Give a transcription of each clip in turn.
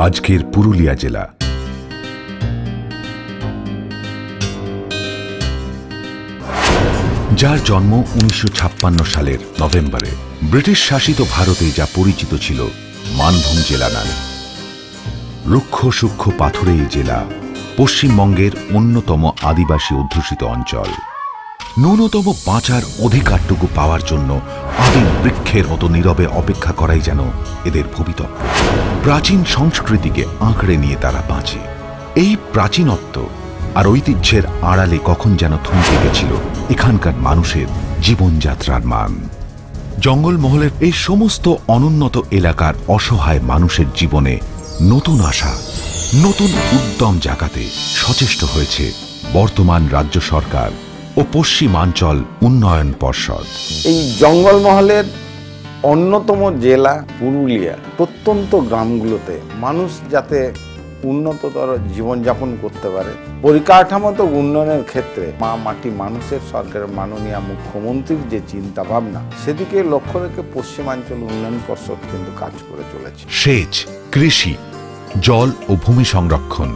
আজকের পুরুলিয়া জেলা। যার জন্ম 1956 সালের নভেম্বরে ব্রিটিশ শাসিত ভারতে যা পরিচিত ছিল মানভূম জেলা নামে। রুক্ষ সূক্ষ্ম পাথুরে এই জেলা পশ্চিমবঙ্গের অন্যতম আদিবাসী অধ্যুষিত অঞ্চল। ন্যূনতম বাঁচার অধিকারটুকু পাওয়ার জন্য আদিম বৃক্ষের মতো নীরবে অপেক্ষা করাই যেন এদের ভবিতব্য। প্রাচীন সংস্কৃতিকে আঁকড়ে নিয়ে তারা বাঁচে। এই প্রাচীনত্ব আর ঐতিহ্যের আড়ালে কখন যেন থমকে গেছিল এখানকার মানুষের জীবনযাত্রার মান। জঙ্গলমহলের এই সমস্ত অনুন্নত এলাকার অসহায় মানুষের জীবনে নতুন আশা, নতুন উদ্যম জাগাতে সচেষ্ট হয়েছে বর্তমান রাজ্য সরকার ও পশ্চিমাঞ্চল উন্নয়ন পর্ষদ। এই জঙ্গলমহলের অন্যতম জেলা পুরুলিয়া প্রত্যন্ত গ্রামগুলোতে মানুষ যাতে উন্নততর জীবনযাপন করতে পারে, পরিকাঠামোগত উন্নয়নের ক্ষেত্রে মা মাটি মানুষের সরকারের মাননীয় মুখ্যমন্ত্রীর যে চিন্তা ভাবনা, সেদিকে লক্ষ্য রেখে পশ্চিমাঞ্চল উন্নয়ন পর্ষদ কিন্তু কাজ করে চলেছে। সেচ, কৃষি, জল ও ভূমি সংরক্ষণ।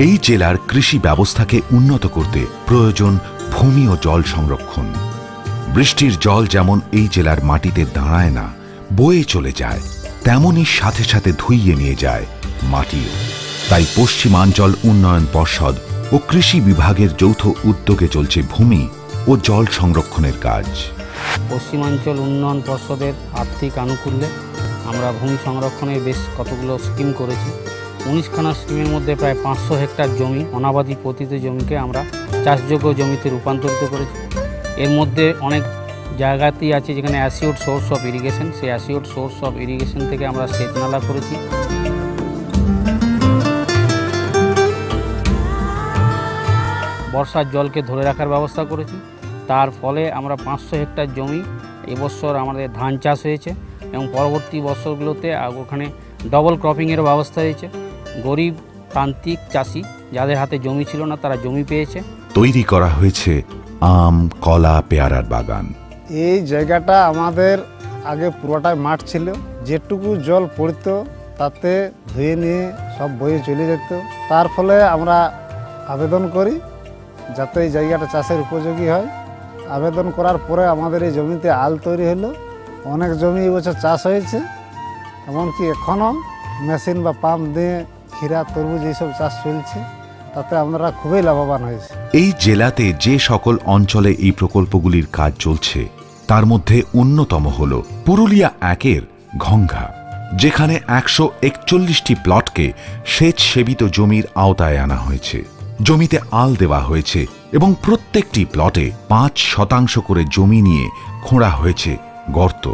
এই জেলার কৃষি ব্যবস্থাকে উন্নত করতে প্রয়োজন ভূমি ও জল সংরক্ষণ। বৃষ্টির জল যেমন এই জেলার মাটিতে দাঁড়ায় না, বয়ে চলে যায়, তেমনই সাথে সাথে ধুইয়ে নিয়ে যায় মাটিও। তাই পশ্চিমাঞ্চল উন্নয়ন পর্ষদ ও কৃষি বিভাগের যৌথ উদ্যোগে চলছে ভূমি ও জল সংরক্ষণের কাজ। পশ্চিমাঞ্চল উন্নয়ন পর্ষদের আর্থিক আনুকূল্যে আমরা ভূমি সংরক্ষণের বেশ কতগুলো স্কিম করেছি। 19খানা স্কিমের মধ্যে প্রায় 500 হেক্টর জমি, অনাবাদি পতিত জমিকে আমরা চাষযোগ্য জমিতে রূপান্তরিত করেছি। এর মধ্যে অনেক জায়গাতেই আছে যেখানে অ্যাসিওড সোর্স অফ ইরিগেশন, সেই অ্যাসিওড সোর্স অফ ইরিগেশন থেকে আমরা সেচ নালা করেছি। বর্ষার জলকে ধরে রাখার ব্যবস্থা করেছি। তার ফলে আমরা 500 হেক্টর জমি এবছর আমাদের ধান চাষ হয়েছে এবং পরবর্তী বছরগুলোতে ওখানে ডবল ক্রপিংয়েরও ব্যবস্থা হয়েছে। গরিব প্রান্তিক চাষি যাদের হাতে জমি ছিল না, তারা জমি পেয়েছে। তৈরি করা হয়েছে আম, কলা, পেয়ারার বাগান। এই জায়গাটা আমাদের আগে পুরোটাই মাঠ ছিল, যেটুকু জল পড়তো তাতে ধুয়ে নিয়ে সব বয়ে চলে যেত। তার ফলে আমরা আবেদন করি যাতে এই জায়গাটা চাষের উপযোগী হয়। আবেদন করার পরে আমাদের এই জমিতে আল তৈরি হলো, অনেক জমি এবছর চাষ হয়েছে। এমনকি এখনও মেশিন বা পাম্প দিয়ে ক্ষীরা, তরমুজ এইসব চাষ চলছে, তাতে আমরা খুবই লাভবান হয়েছি। এই জেলাতে যে সকল অঞ্চলে এই প্রকল্পগুলির কাজ চলছে তার মধ্যে অন্যতম হল পুরুলিয়া 1-এর ঘংঘা, যেখানে 141টি প্লটকে সেচ সেবিত জমির আওতায় আনা হয়েছে। জমিতে আল দেওয়া হয়েছে এবং প্রত্যেকটি প্লটে 5% করে জমি নিয়ে খোঁড়া হয়েছে গর্ত,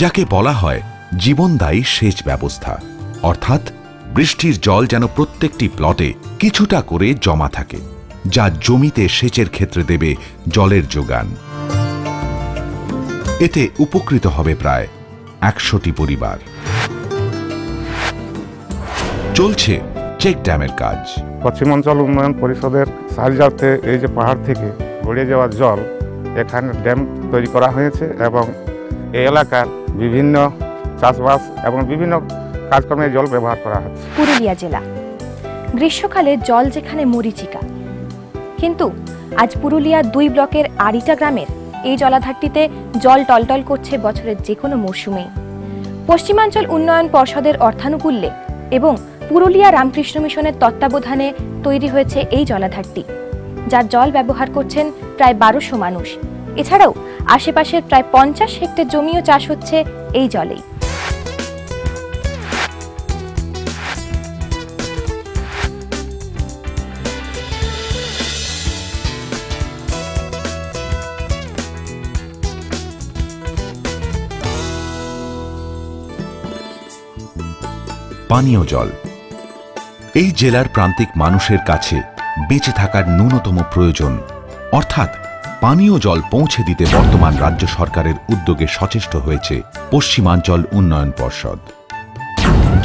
যাকে বলা হয় জীবনদায়ী সেচ ব্যবস্থা। অর্থাৎ বৃষ্টির জল যেন প্রত্যেকটি প্লটে কিছুটা করে জমা থাকে, যা জমিতে সেচের ক্ষেত্রে দেবে জলের যোগান। এতে উপকৃত হবে প্রায় 100টি পরিবার। চলছে চেক ড্যামের কাজ। পশ্চিমাঞ্চল উন্নয়ন পরিষদের সাহায্যার্থে এই যে পাহাড় থেকে গড়িয়ে যাওয়া জল, এখানে ড্যাম তৈরি করা হয়েছে এবং এই এলাকার বিভিন্ন চাষবাস এবং বিভিন্ন কাজকর্মে জল ব্যবহার করা হচ্ছে। পুরুলিয়া জেলা গ্রীষ্মকালে জল যেখানে মরীচিকা, কিন্তু আজ পুরুলিয়া 2 ব্লকের আড়িটা গ্রামের এই জলাধারটিতে জল টলটল করছে বছরের যে কোনো মরশুমে। পশ্চিমাঞ্চল উন্নয়ন পর্ষদের অর্থানুকূল্যে এবং পুরুলিয়া রামকৃষ্ণ মিশনের তত্ত্বাবধানে তৈরি হয়েছে এই জলাধারটি, যার জল ব্যবহার করছেন প্রায় 1200 মানুষ। এছাড়াও আশেপাশের প্রায় 50 হেক্টর জমিও চাষ হচ্ছে এই জলেই। পানীয় জল এই জেলার প্রান্তিক মানুষের কাছে বেঁচে থাকার ন্যূনতম প্রয়োজন, অর্থাৎ পানীয় জল পৌঁছে দিতে বর্তমান রাজ্য সরকারের উদ্যোগে সচেষ্ট হয়েছে পশ্চিমাঞ্চল উন্নয়ন পর্ষদ।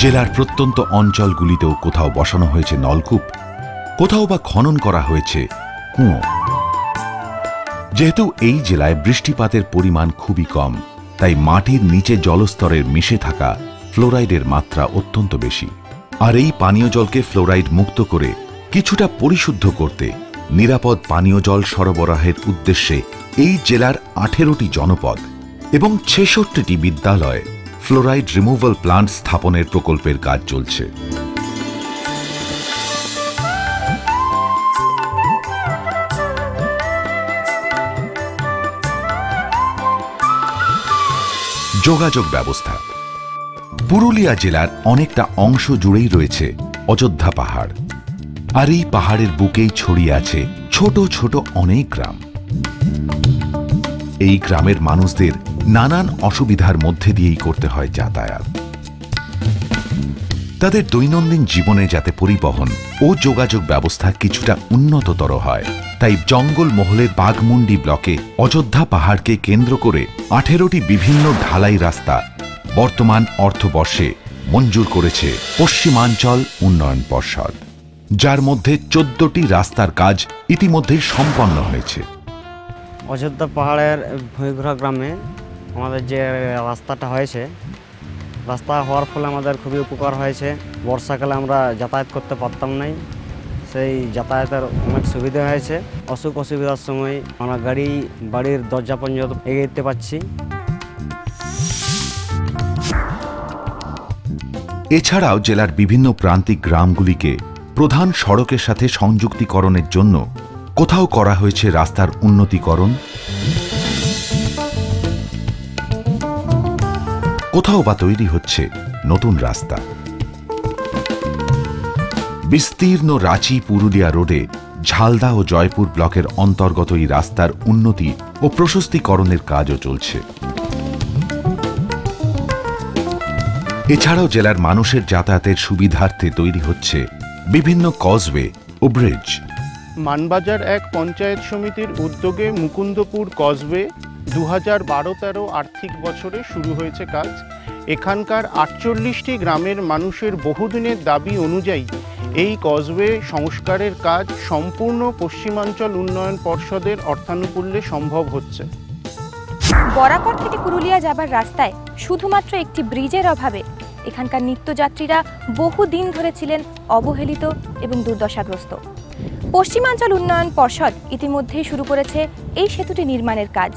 জেলার প্রত্যন্ত অঞ্চলগুলিতেও কোথাও বসানো হয়েছে নলকূপ, কোথাও বা খনন করা হয়েছে কুঁয়ো। যেহেতু এই জেলায় বৃষ্টিপাতের পরিমাণ খুবই কম, তাই মাটির নিচে জলস্তরের মিশে থাকা ফ্লোরাইডের মাত্রা অত্যন্ত বেশি। আর এই পানীয় জলকে ফ্লোরাইড মুক্ত করে কিছুটা পরিশুদ্ধ করতে নিরাপদ পানীয় জল সরবরাহের উদ্দেশ্যে এই জেলার 18টি জনপদ এবং 66টি বিদ্যালয়ে ফ্লোরাইড রিমুভাল প্লান্ট স্থাপনের প্রকল্পের কাজ চলছে। যোগাযোগ ব্যবস্থা। পুরুলিয়া জেলার অনেকটা অংশ জুড়েই রয়েছে অযোধ্যা পাহাড়, আর এই পাহাড়ের বুকেই ছড়িয়ে আছে ছোট ছোট অনেক গ্রাম। এই গ্রামের মানুষদের নানান অসুবিধার মধ্যে দিয়েই করতে হয় যাতায়াত। তাদের দৈনন্দিন জীবনে যাতে পরিবহন ও যোগাযোগ ব্যবস্থা কিছুটা উন্নততর হয়, তাই জঙ্গলমহলের বাঘমুন্ডি ব্লকে অযোধ্যা পাহাড়কে কেন্দ্র করে 18টি বিভিন্ন ঢালাই রাস্তা বর্তমান অর্থবর্ষে মঞ্জুর করেছে পশ্চিমাঞ্চল উন্নয়ন পর্ষদ, যার মধ্যে 14টি রাস্তার কাজ ইতিমধ্যেই সম্পন্ন হয়েছে। অযোধ্যা পাহাড়ের ভুঁইঘোড়া গ্রামে আমাদের যে রাস্তাটা হয়েছে, রাস্তা হওয়ার ফলে আমাদের খুবই উপকার হয়েছে। বর্ষাকালে আমরা যাতায়াত করতে পারতাম না, সেই যাতায়াতের অনেক সুবিধা হয়েছে। অসুখ অসুবিধার সময় আমরা গাড়ি বাড়ির দরজা পর্যন্ত এগিয়ে যেতে পারছি। এছাড়াও জেলার বিভিন্ন প্রান্তিক গ্রামগুলিকে প্রধান সড়কের সাথে সংযুক্তিকরণের জন্য কোথাও করা হয়েছে রাস্তার উন্নতিকরণ, কোথাও বা তৈরি হচ্ছে নতুন রাস্তা। বিস্তীর্ণ রাঁচি পুরুলিয়া রোডে ঝালদা ও জয়পুর ব্লকের অন্তর্গত এই রাস্তার উন্নতি ও প্রশস্তীকরণের কাজও চলছে। এছাড়াও জেলার মানুষের যাতায়াতের সুবিধার্থে তৈরি হচ্ছে বিভিন্ন কজওয়ে ও ব্রিজ। মানবাজার এক পঞ্চায়েত সমিতির উদ্যোগে মুকুন্দপুর কজওয়ে 2012-13 আর্থিক বছরে শুরু হয়েছে কাজ। এখানকার 48টি গ্রামের মানুষের বহুদিনের দাবি অনুযায়ী এই কজওয়ে সংস্কারের কাজ সম্পূর্ণ পশ্চিমাঞ্চল উন্নয়ন পর্ষদের অর্থানুকূল্যে সম্ভব হচ্ছে। বরাকর থেকে পুরুলিয়া যাবার রাস্তায় শুধুমাত্র একটি ব্রিজের অভাবে এখানকার নিত্যযাত্রীরা বহুদিন ধরে ছিলেন অবহেলিত এবং দুর্দশাগ্রস্ত। পশ্চিমাঞ্চল উন্নয়ন পর্ষদ ইতিমধ্যেই শুরু করেছে এই সেতুটি নির্মাণের কাজ।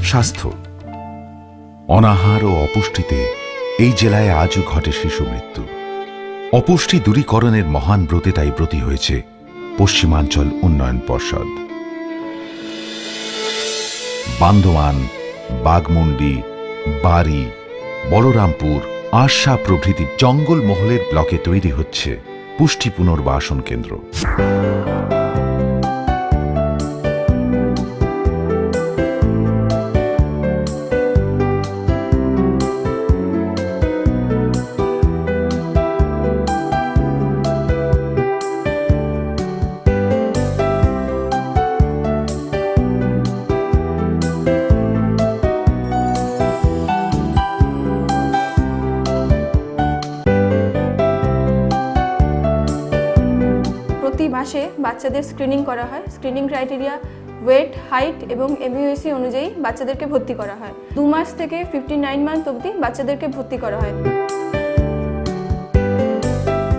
স্বাস্থ্য, অনাহার ও অপুষ্টিতে এই জেলায় আজও ঘটে শিশু মৃত্যু। অপুষ্টি দূরীকরণের মহান ব্রতে তাই ব্রতী হয়েছে পশ্চিমাঞ্চল উন্নয়ন পর্ষদ। বান্দোয়ান, বাঘমুন্ডি, বাড়ি, বলরামপুর, আরশা প্রভৃতি জঙ্গলমহলের ব্লকে তৈরি হচ্ছে পুষ্টি পুনর্বাসন কেন্দ্র। প্রতি মাসে বাচ্চাদের স্ক্রিনিং করা হয়। স্ক্রিনিং ক্রাইটেরিয়া ওয়েট, হাইট এবং এমইউএসি অনুযায়ী বাচ্চাদেরকে ভর্তি করা হয়। 2 মাস থেকে 59 মান্থ অবধি বাচ্চাদেরকে ভর্তি করা হয়।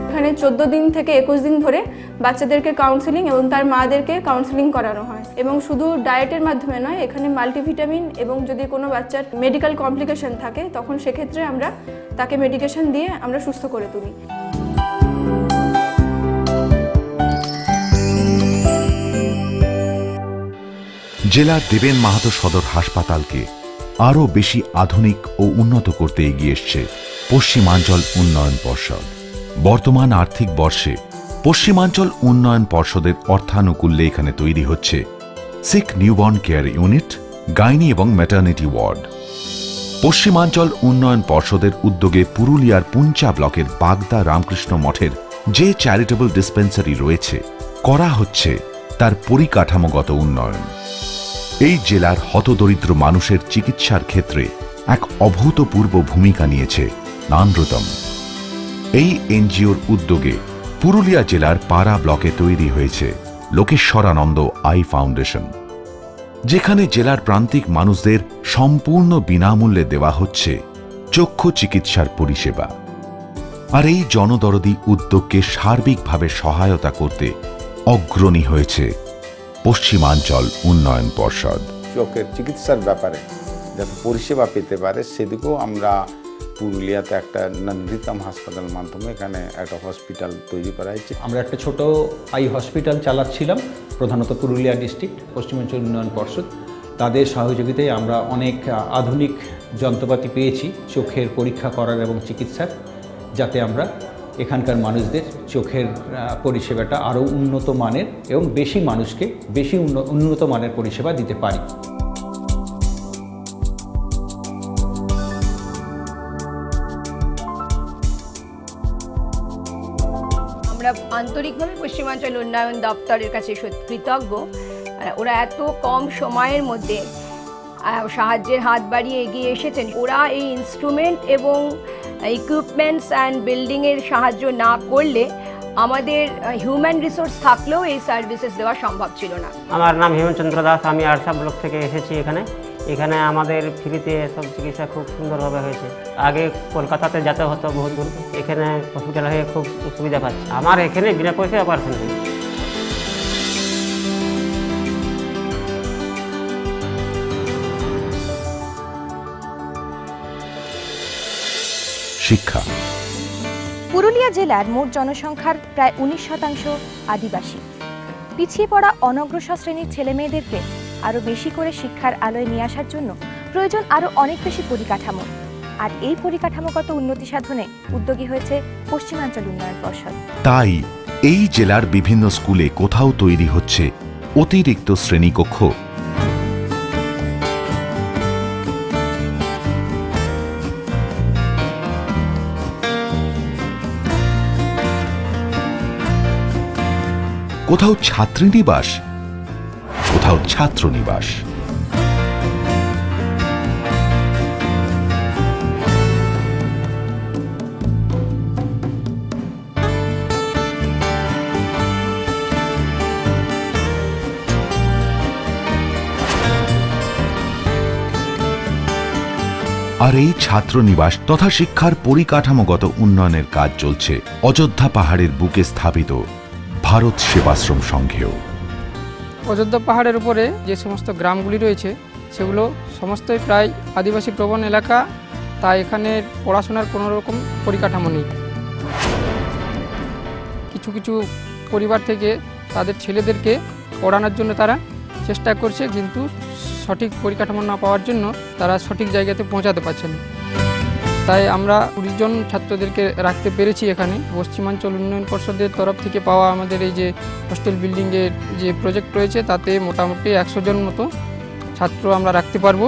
এখানে 14 দিন থেকে 21 দিন ধরে বাচ্চাদেরকে কাউন্সেলিং এবং তার মাদেরকে কাউন্সেলিং করানো হয়। এবং শুধু ডায়েটের মাধ্যমে নয়, এখানে মাল্টিভিটামিন এবং যদি কোনো বাচ্চার মেডিকেল কমপ্লিকেশন থাকে তখন সেক্ষেত্রে আমরা তাকে মেডিকেশন দিয়ে আমরা সুস্থ করে তুলি। জেলার দেবেন মাহাতো সদর হাসপাতালকে আরও বেশি আধুনিক ও উন্নত করতে এগিয়ে এসছে পশ্চিমাঞ্চল উন্নয়ন পর্ষদ। বর্তমান আর্থিক বর্ষে পশ্চিমাঞ্চল উন্নয়ন পর্ষদের অর্থানুকূল্যে এখানে তৈরি হচ্ছে sick newborn care unit, gynae এবং ম্যাটার্নিটি ওয়ার্ড। পশ্চিমাঞ্চল উন্নয়ন পর্ষদের উদ্যোগে পুরুলিয়ার পুঞ্চা ব্লকের বাগদা রামকৃষ্ণ মঠের যে চ্যারিটেবল ডিসপেন্সারি রয়েছে, করা হচ্ছে তার পরিকাঠামোগত উন্নয়ন। এই জেলার হতদরিদ্র মানুষের চিকিৎসার ক্ষেত্রে এক অভূতপূর্ব ভূমিকা নিয়েছে নানরুতম। এই এনজিওর উদ্যোগে পুরুলিয়া জেলার পাড়া ব্লকে তৈরি হয়েছে লোকেশ্বরানন্দ আই ফাউন্ডেশন, যেখানে জেলার প্রান্তিক মানুষদের সম্পূর্ণ বিনামূল্যে দেওয়া হচ্ছে চক্ষু চিকিৎসার পরিষেবা। আর এই জনদরদি উদ্যোগকে সার্বিকভাবে সহায়তা করতে অগ্রণী হয়েছে পশ্চিমাঞ্চল উন্নয়ন পর্ষদ। চোখের চিকিৎসার ব্যাপারে যাতে পরিষেবা পেতে পারে সেদিকেও আমরা পুরুলিয়াতে একটা নন্দিতাম হাসপাতাল মাধ্যমে এখানে একটা হসপিটাল তৈরি করা হয়েছে। আমরা একটা ছোট আই হসপিটাল চালাচ্ছিলাম, প্রধানত পুরুলিয়া ডিস্ট্রিক্ট পশ্চিমাঞ্চল উন্নয়ন পর্ষদ। তাদের সহযোগিতায় আমরা অনেক আধুনিক যন্ত্রপাতি পেয়েছি চোখের পরীক্ষা করার এবং চিকিৎসার, যাতে আমরা এখানকার মানুষদের চোখের পরিষেবাটা আরও উন্নত মানের এবং বেশি মানুষকে বেশি উন্নত মানের পরিষেবা দিতে পারি। আমরা আন্তরিকভাবে পশ্চিমাঞ্চল উন্নয়ন দপ্তরের কাছে কৃতজ্ঞ। ওরা এত কম সময়ের মধ্যে সাহায্যের হাত বাড়িয়ে এগিয়ে এসেছেন। ওরা এই ইনস্ট্রুমেন্ট এবং ইকুইপমেন্টস অ্যান্ড বিল্ডিংয়ের সাহায্য না করলে আমাদের হিউম্যান রিসোর্স থাকলেও এই সার্ভিসেস দেওয়া সম্ভব ছিল না। আমার নাম হেমচন্দ্র দাস, আমি আরসা ব্লক থেকে এসেছি এখানে আমাদের ফ্রিতে সব চিকিৎসা খুব সুন্দরভাবে হয়েছে। আগে কলকাতাতে যেতে হতো বহু দূর, এখানে হসপিটাল হয়ে খুব সুবিধা পাচ্ছি। আমার এখানে বিনা পয়সায় অপারেশন হয়েছে। শিক্ষা। পুরুলিয়া জেলার মোট জনসংখ্যার প্রায় 19% আদিবাসী। পিছিয়ে পড়া অনগ্রসর শ্রেণীর ছেলেমেয়েদেরকে আরও বেশি করে শিক্ষার আলোয় নিয়ে আসার জন্য প্রয়োজন আরও অনেক বেশি পরিকাঠামো। আর এই পরিকাঠামোগত উন্নতি সাধনে উদ্যোগী হয়েছে পশ্চিমাঞ্চল উন্নয়ন পর্ষদ। তাই এই জেলার বিভিন্ন স্কুলে কোথাও তৈরি হচ্ছে অতিরিক্ত শ্রেণীকক্ষ, কোথাও ছাত্রীনিবাস, কোথাও ছাত্রনিবাস। আর এই ছাত্রনিবাস তথা শিক্ষার পরিকাঠামোগত উন্নয়নের কাজ চলছে অযোধ্যা পাহাড়ের বুকে স্থাপিত ভারত সেবাশ্রম সংঘেও। অযোধ্যা পাহাড়ের উপরে যে সমস্ত গ্রামগুলি রয়েছে সেগুলো সমস্তই প্রায় আদিবাসী প্রবণ এলাকা, তাই এখানে পড়াশোনার কোনো রকম পরিকাঠামো নেই। কিছু কিছু পরিবার থেকে তাদের ছেলেদেরকে পড়ানোর জন্য তারা চেষ্টা করছে, কিন্তু সঠিক পরিকাঠামো না পাওয়ার জন্য তারা সঠিক জায়গাতে পৌঁছাতে পারছে না। তাই আমরা 20 জন ছাত্রদেরকে রাখতে পেরেছি এখানে। পশ্চিমাঞ্চল উন্নয়ন পর্ষদের তরফ থেকে পাওয়া আমাদের এই যে হোস্টেল বিল্ডিংয়ের যে প্রজেক্ট রয়েছে তাতে মোটামুটি 100 জন মতো ছাত্র আমরা রাখতে পারবো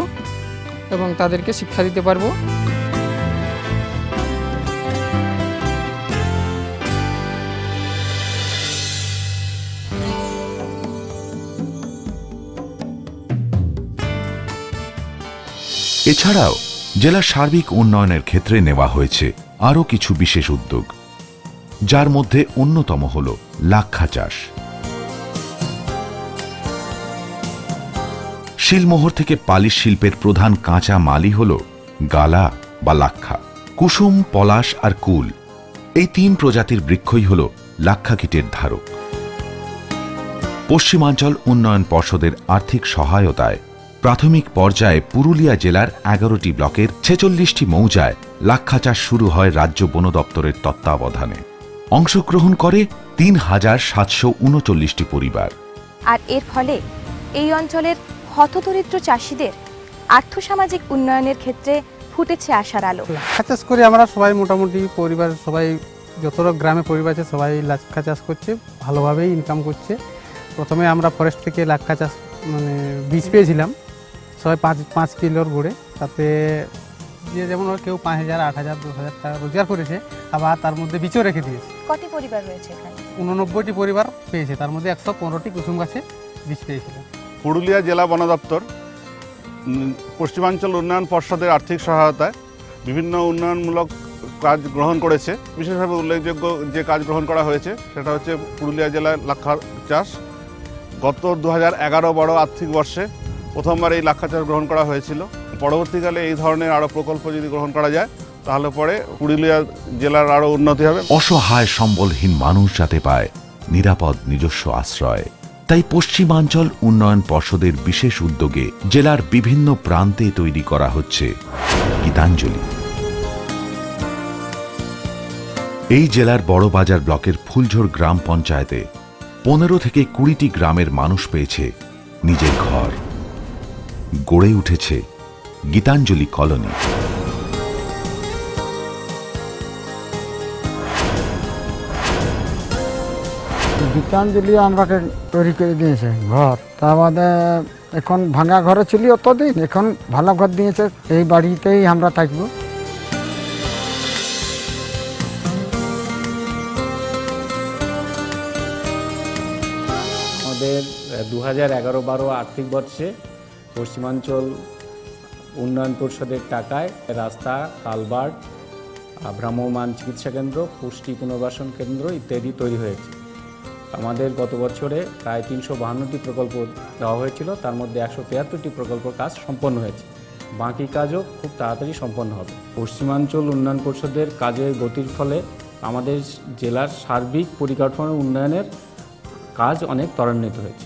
এবং তাদেরকে শিক্ষা দিতে পারবো। এছাড়াও জেলার সার্বিক উন্নয়নের ক্ষেত্রে নেওয়া হয়েছে আরও কিছু বিশেষ উদ্যোগ, যার মধ্যে অন্যতম হল লাক্ষা চাষ। শিলমোহর থেকে পালিশ শিল্পের প্রধান কাঁচা মালই হল গালা বা লাক্ষা। কুসুম, পলাশ আর কুল এই 3 প্রজাতির বৃক্ষই হল লাক্ষা কীটের ধারক। পশ্চিমাঞ্চল উন্নয়ন পর্ষদের আর্থিক সহায়তায় প্রাথমিক পর্যায়ে পুরুলিয়া জেলার 11টি ব্লকের 46টি মৌজায় লাক্ষা চাষ শুরু হয় রাজ্য বন দপ্তরের তত্ত্বাবধানে। অংশগ্রহণ করে 3739টি পরিবার। আর এর ফলে এই অঞ্চলের হতদরিদ্র চাষিদের আর্থসামাজিক উন্নয়নের ক্ষেত্রে ফুটেছে আশার আলো। লাক্ষা চাষ করে আমরা সবাই মোটামুটি পরিবার সবাই যতটা গ্রামে পরিবার আছে সবাই লাক্ষা চাষ করছে, ভালোভাবেই ইনকাম করছে। প্রথমে আমরা ফরেস্ট থেকে লাক্ষা চাষ বীজ পেয়েছিলাম, সবাই 5 কিলোর গড়ে, তাতে যে যেমন কেউ 5000, 8000, 10000 টাকা রোজগার করেছে, আবার তার মধ্যে বীজও রেখে দিয়েছে। কত পরিবার রয়েছে এখানে? 89টি পরিবার পেয়েছে, তার মধ্যে 115টি কুসুম গাছে বীজ পেয়েছিল। পুরুলিয়া জেলা বন দপ্তর পশ্চিমাঞ্চল উন্নয়ন পর্ষদের আর্থিক সহায়তায় বিভিন্ন উন্নয়নমূলক কাজ গ্রহণ করেছে। বিশেষভাবে উল্লেখযোগ্য যে কাজ গ্রহণ করা হয়েছে সেটা হচ্ছে পুরুলিয়া জেলায় লাক্ষা চাষ। গত 2011-12 আর্থিক বর্ষে প্রথমবার এই লাক্ষা চাষ গ্রহণ করা হয়েছিল। পরবর্তীকালে এই ধরনের আরও প্রকল্প যদি গ্রহণ করা যায় তাহলে পরে পুরুলিয়া জেলার আরও উন্নতি হবে। অসহায় সম্বলহীন মানুষ যাতে পায় নিরাপদ নিজস্ব আশ্রয়, তাই পশ্চিমাঞ্চল উন্নয়ন পর্ষদের বিশেষ উদ্যোগে জেলার বিভিন্ন প্রান্তে তৈরি করা হচ্ছে গীতাঞ্জলি। এই জেলার বড়বাজার ব্লকের ফুলঝোর গ্রাম পঞ্চায়েতে 15 থেকে 20টি গ্রামের মানুষ পেয়েছে নিজের ঘর। গড়ে উঠেছে গীতাঞ্জলি কলোনি। গীতাঞ্জলি আমাকে তৈরি করে দিয়েছে ঘর, তা বাদে এখন ভাঙা ঘরে ছিল অতদিন, এখন ভালো ঘর দিয়েছে, এই বাড়িতেই আমরা থাকবো। আমাদের 2011-12 আর্থিক বর্ষে পশ্চিমাঞ্চল উন্নয়ন পরিষদের টাকায় রাস্তা, কালভার্ট, ভ্রাম্যমাণ চিকিৎসা কেন্দ্র, পুষ্টি পুনর্বাসন কেন্দ্র ইত্যাদি তৈরি হয়েছে। আমাদের গত বছরে প্রায় 352টি প্রকল্প দেওয়া হয়েছিল, তার মধ্যে 173টি প্রকল্পের কাজ সম্পন্ন হয়েছে। বাকি কাজও খুব তাড়াতাড়ি সম্পন্ন হবে। পশ্চিমাঞ্চল উন্নয়ন পরিষদের কাজের গতির ফলে আমাদের জেলার সার্বিক পরিকাঠামো উন্নয়নের কাজ অনেক ত্বরান্বিত হয়েছে।